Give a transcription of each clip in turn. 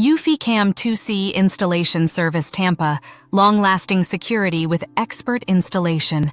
EufyCam 2C Installation Service Tampa, long-lasting security with expert installation.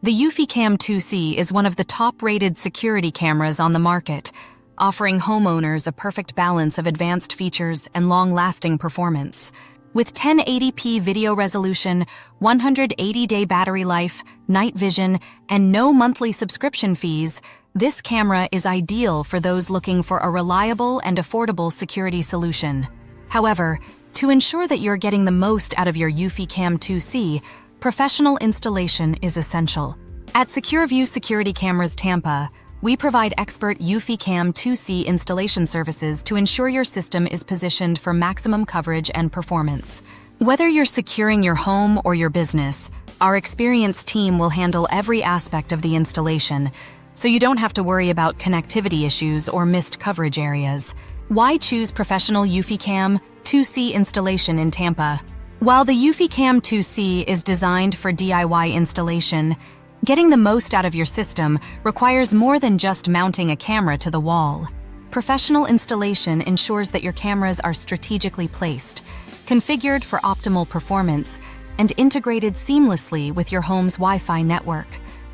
The EufyCam 2C is one of the top-rated security cameras on the market, offering homeowners a perfect balance of advanced features and long-lasting performance. With 1080p video resolution, 180-day battery life, night vision, and no monthly subscription fees, this camera is ideal for those looking for a reliable and affordable security solution. However, to ensure that you're getting the most out of your EufyCam 2C, professional installation is essential. At SecureView Security Cameras Tampa, we provide expert EufyCam 2C installation services to ensure your system is positioned for maximum coverage and performance. Whether you're securing your home or your business, our experienced team will handle every aspect of the installation, so you don't have to worry about connectivity issues or missed coverage areas. Why choose professional EufyCam 2C installation in Tampa? While the EufyCam 2C is designed for DIY installation, getting the most out of your system requires more than just mounting a camera to the wall. Professional installation ensures that your cameras are strategically placed, configured for optimal performance, and integrated seamlessly with your home's Wi-Fi network.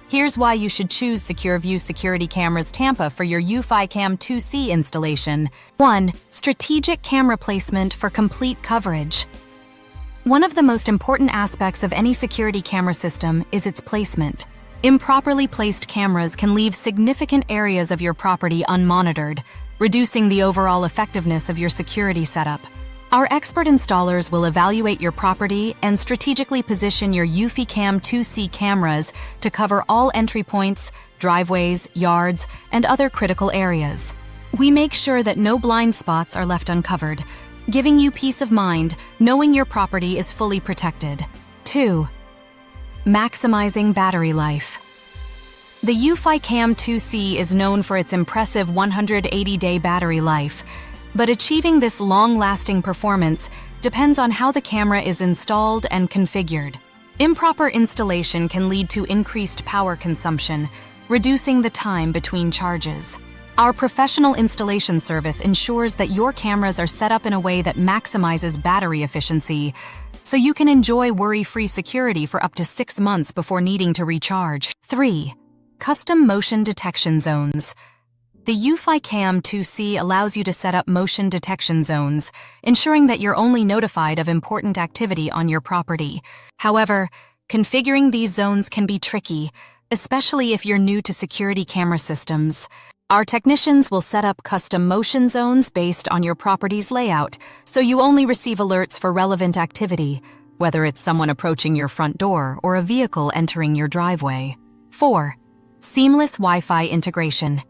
Here's why you should choose SecureView Security Cameras Tampa for your EufyCam 2C installation. 1. Strategic camera placement for complete coverage. One of the most important aspects of any security camera system is its placement. Improperly placed cameras can leave significant areas of your property unmonitored, reducing the overall effectiveness of your security setup. Our expert installers will evaluate your property and strategically position your EufyCam 2C cameras to cover all entry points, driveways, yards, and other critical areas. We make sure that no blind spots are left uncovered, giving you peace of mind knowing your property is fully protected. 2. Maximizing battery life. The EufyCam 2C is known for its impressive 180-day battery life, but achieving this long-lasting performance depends on how the camera is installed and configured. Improper installation can lead to increased power consumption, reducing the time between charges. Our professional installation service ensures that your cameras are set up in a way that maximizes battery efficiency, so you can enjoy worry-free security for up to 6 months before needing to recharge. 3. Custom motion detection zones. The EufyCam 2C allows you to set up motion detection zones, ensuring that you're only notified of important activity on your property. However, configuring these zones can be tricky, especially if you're new to security camera systems. Our technicians will set up custom motion zones based on your property's layout, so you only receive alerts for relevant activity, whether it's someone approaching your front door or a vehicle entering your driveway. 4. Seamless Wi-Fi integration.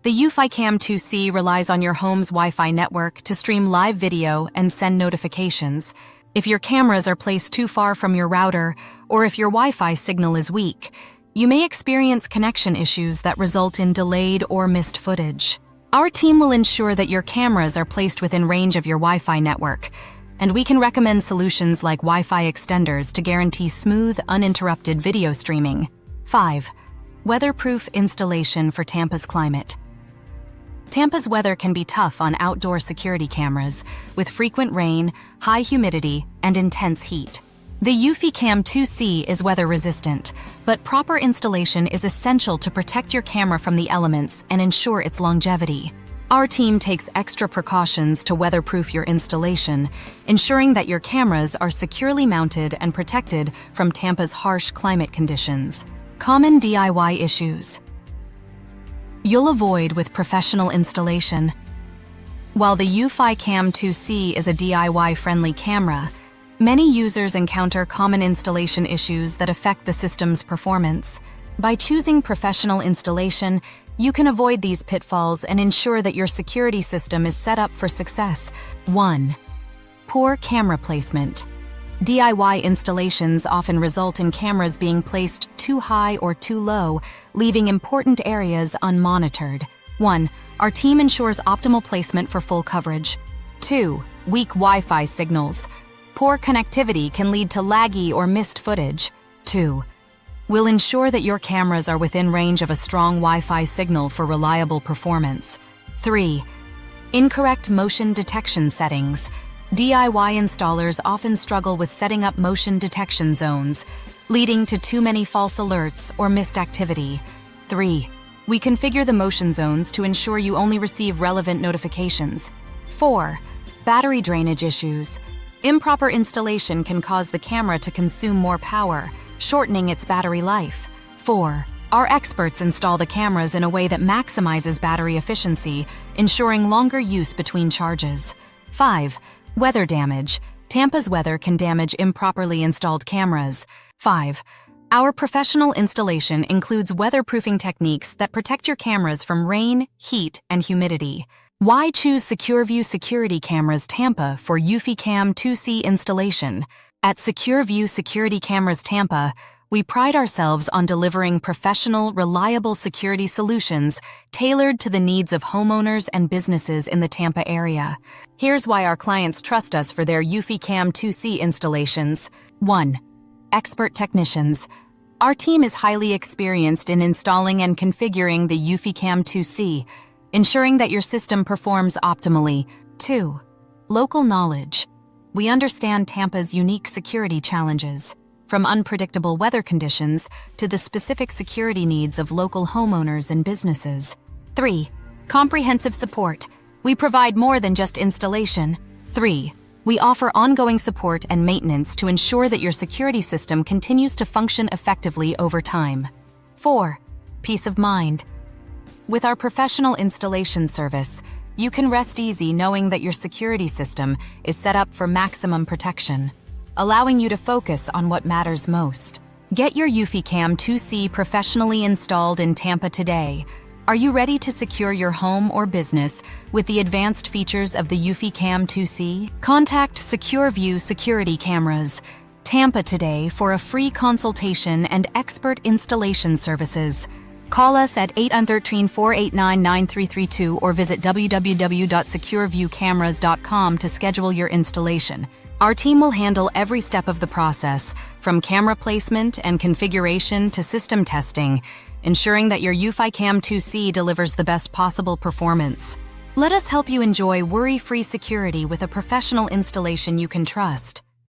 The EufyCam 2C relies on your home's Wi-Fi network to stream live video and send notifications. If your cameras are placed too far from your router, or if your Wi-Fi signal is weak, you may experience connection issues that result in delayed or missed footage. Our team will ensure that your cameras are placed within range of your Wi-Fi network, and we can recommend solutions like Wi-Fi extenders to guarantee smooth, uninterrupted video streaming. 5. Weatherproof installation for Tampa's climate. Tampa's weather can be tough on outdoor security cameras, with frequent rain, high humidity, and intense heat. The EufyCam 2C is weather-resistant, but proper installation is essential to protect your camera from the elements and ensure its longevity. Our team takes extra precautions to weatherproof your installation, ensuring that your cameras are securely mounted and protected from Tampa's harsh climate conditions. Common DIY issues you'll avoid with professional installation. While the EufyCam 2C is a DIY-friendly camera, many users encounter common installation issues that affect the system's performance. By choosing professional installation, you can avoid these pitfalls and ensure that your security system is set up for success. 1. Poor camera placement. DIY installations often result in cameras being placed too high or too low, leaving important areas unmonitored. 1. Our team ensures optimal placement for full coverage. 2. Weak Wi-Fi signals. Poor connectivity can lead to laggy or missed footage. 2. We'll ensure that your cameras are within range of a strong Wi-Fi signal for reliable performance. 3. Incorrect motion detection settings. DIY installers often struggle with setting up motion detection zones, leading to too many false alerts or missed activity. 3. We configure the motion zones to ensure you only receive relevant notifications. 4. Battery drainage issues. Improper installation can cause the camera to consume more power, shortening its battery life. 4. Our experts install the cameras in a way that maximizes battery efficiency, ensuring longer use between charges. 5. Weather damage. Tampa's weather can damage improperly installed cameras. 5. Our professional installation includes weatherproofing techniques that protect your cameras from rain, heat, and humidity. Why choose SecureView Security Cameras Tampa for EufyCam 2C installation? At SecureView Security Cameras Tampa, we pride ourselves on delivering professional, reliable security solutions tailored to the needs of homeowners and businesses in the Tampa area. Here's why our clients trust us for their EufyCam 2C installations. 1. Expert technicians. Our team is highly experienced in installing and configuring the EufyCam 2C, ensuring that your system performs optimally. 2. Local knowledge. We understand Tampa's unique security challenges, from unpredictable weather conditions to the specific security needs of local homeowners and businesses. 3. Comprehensive support. We provide more than just installation. 3. We offer ongoing support and maintenance to ensure that your security system continues to function effectively over time. 4. Peace of mind. With our professional installation service, you can rest easy knowing that your security system is set up for maximum protection, allowing you to focus on what matters most. Get your EufyCam 2C professionally installed in Tampa today. Are you ready to secure your home or business with the advanced features of the EufyCam 2C? Contact SecureView Security Cameras Tampa today for a free consultation and expert installation services. Call us at 813-489-9332 or visit www.secureviewcameras.com to schedule your installation. Our team will handle every step of the process, from camera placement and configuration to system testing, ensuring that your EufyCam 2C delivers the best possible performance. Let us help you enjoy worry-free security with a professional installation you can trust.